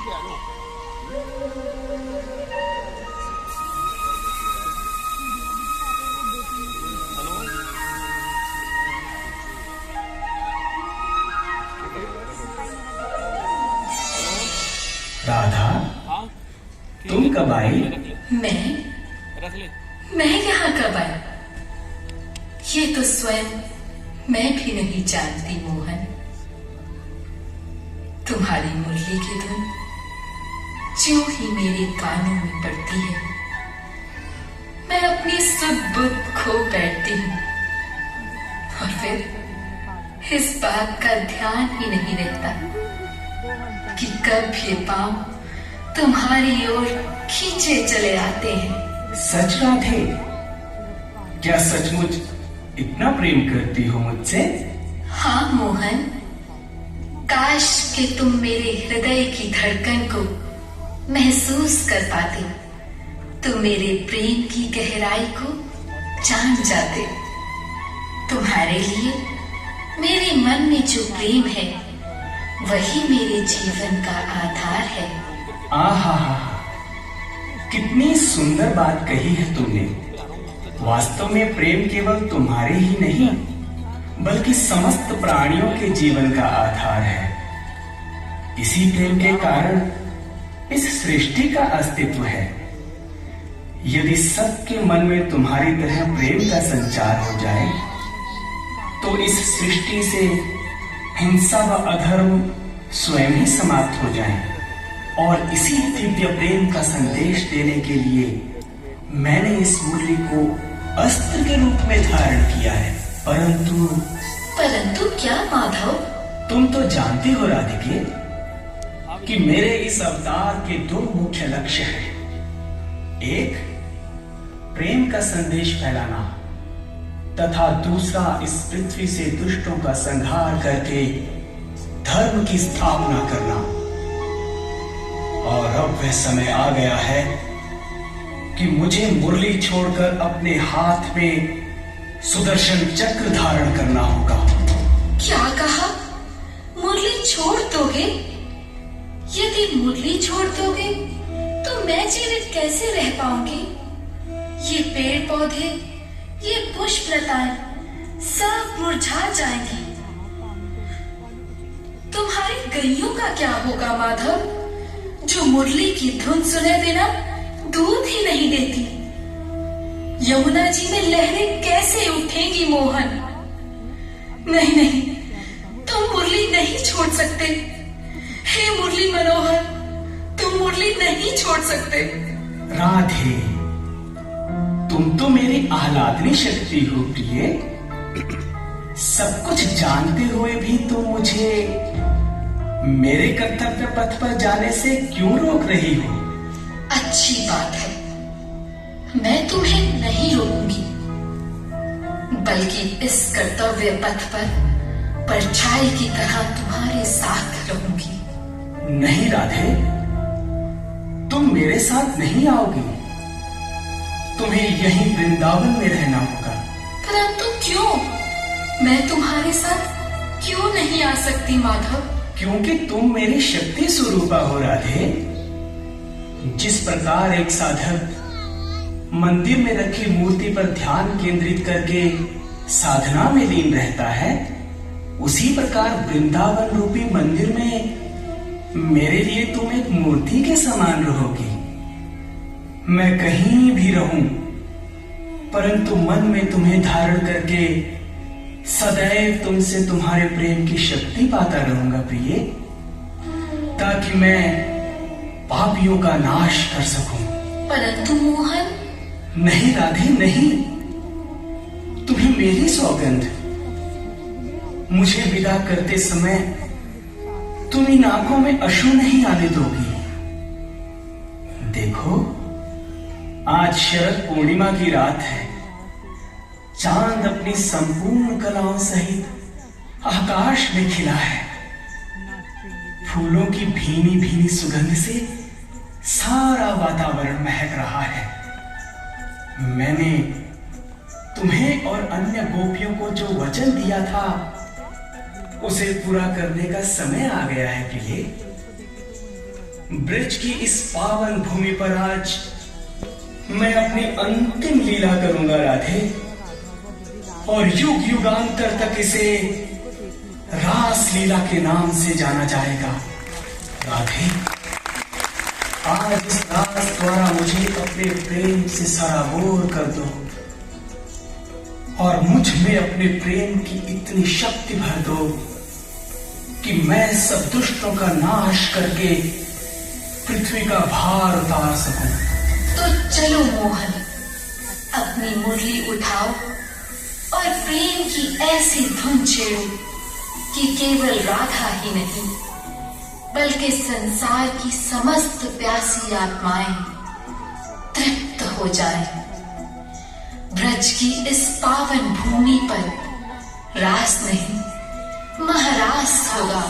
राधा, तुम कब आई? मैं यहाँ कब आई? ये तो स्वयं मैं भी नहीं जानती मोहन। तुम्हारी मुरली की धुन ज्यों ही मेरे कानों में पड़ती है, मैं अपनी सुध बुध खो बैठती हूँ और फिर इस बात का ध्यान ही नहीं रहता कि कब ये पांव तुम्हारी ओर खींचे चले आते हैं। सच राधे, क्या सचमुच इतना प्रेम करती हो मुझसे? हाँ मोहन, काश कि तुम मेरे हृदय की धड़कन को महसूस कर पाते, तो मेरे प्रेम की गहराई को जान जाते। तुम्हारे लिए मेरे मन में जो प्रेम है, वही मेरे जीवन का आधार है। आहा, कितनी सुंदर बात कही है तुमने। वास्तव में प्रेम केवल तुम्हारे ही नहीं, बल्कि समस्त प्राणियों के जीवन का आधार है। इसी प्रेम के कारण इस सृष्टि का अस्तित्व है। यदि सबके मन में तुम्हारी तरह प्रेम का संचार हो जाए, तो इस सृष्टि से हिंसा व अधर्म स्वयं ही समाप्त हो जाए। और इसी दिव्य प्रेम का संदेश देने के लिए मैंने इस मुरली को अस्त्र के रूप में धारण किया है। परंतु क्या माधव? तुम तो जानती हो राधिके कि मेरे इस अवतार के दो मुख्य लक्ष्य हैं। एक, प्रेम का संदेश फैलाना, तथा दूसरा, इस पृथ्वी से दुष्टों का संहार करके धर्म की स्थापना करना। और अब वह समय आ गया है कि मुझे मुरली छोड़कर अपने हाथ में सुदर्शन चक्र धारण करना होगा। क्या कहा? मुरली छोड़ दोगे? यदि मुरली छोड़ दोगे तो मैं जीवित कैसे रह पाऊंगी? ये पेड़ पौधे, ये पुष्प लताएं सब मुरझा जाएंगी। तुम्हारी गैयों का क्या होगा माधव, जो मुरली की धुन सुने बिना दूध ही नहीं देती? यमुना जी में लहरें कैसे उठेंगी मोहन? नहीं, तुम मुरली नहीं छोड़ सकते। हे मुरली मनोहर, तुम मुरली नहीं छोड़ सकते। राधे, तुम तो मेरी आह्लादनी शक्ति हो प्रिय। सब कुछ जानते हुए भी तुम मुझे मेरे कर्तव्य पथ पर जाने से क्यों रोक रही हो? अच्छी बात है, मैं तुम्हें नहीं रोकूंगी, बल्कि इस कर्तव्य पथ पर परछाई की तरह तुम्हारे साथ रहूंगी। नहीं राधे, तुम मेरे साथ नहीं आओगी। तुम्हें यहीं वृंदावन में रहना होगा। परंतु क्यों? मैं तुम्हारे साथ क्यों नहीं आ सकती माधव? क्योंकि तुम मेरी शक्ति स्वरूपा हो राधे। जिस प्रकार एक साधक मंदिर में रखी मूर्ति पर ध्यान केंद्रित करके साधना में लीन रहता है, उसी प्रकार वृंदावन रूपी मंदिर में मेरे लिए तुम एक मूर्ति के समान रहोगी। मैं कहीं भी रहूं, परंतु मन में तुम्हें धारण करके सदैव तुमसे तुम्हारे प्रेम की शक्ति पाता रहूंगा प्रिय, ताकि मैं पापियों का नाश कर सकूं। परंतु मोहन। नहीं राधे, नहीं, तुम्हें मेरी सौगंध। मुझे विदा करते समय तुम इन आंखों में अश्रु नहीं आने दोगी। देखो, आज शरद पूर्णिमा की रात है। चांद अपनी संपूर्ण कलाओं सहित आकाश में खिला है। फूलों की भीनी भीनी सुगंध से सारा वातावरण महक रहा है। मैंने तुम्हें और अन्य गोपियों को जो वचन दिया था, उसे पूरा करने का समय आ गया है प्रिय। ब्रज की इस पावन भूमि पर आज मैं अपनी अंतिम लीला करूंगा राधे, और युग युगांतर तक इसे रास लीला के नाम से जाना जाएगा। राधे, आज इस रास द्वारा मुझे अपने प्रेम से सराबोर कर दो और मुझ में अपने प्रेम की इतनी शक्ति भर दो कि मैं सब दुष्टों का नाश करके पृथ्वी का भार उतार सकूं। तो चलो मोहन, अपनी मुरली उठाओ और प्रेम की ऐसी धुन छेड़ो कि केवल राधा ही नहीं बल्कि संसार की समस्त प्यासी आत्माएं तृप्त हो जाए। ब्रज की इस पावन भूमि पर रास नहीं महारास होगा।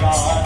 राधा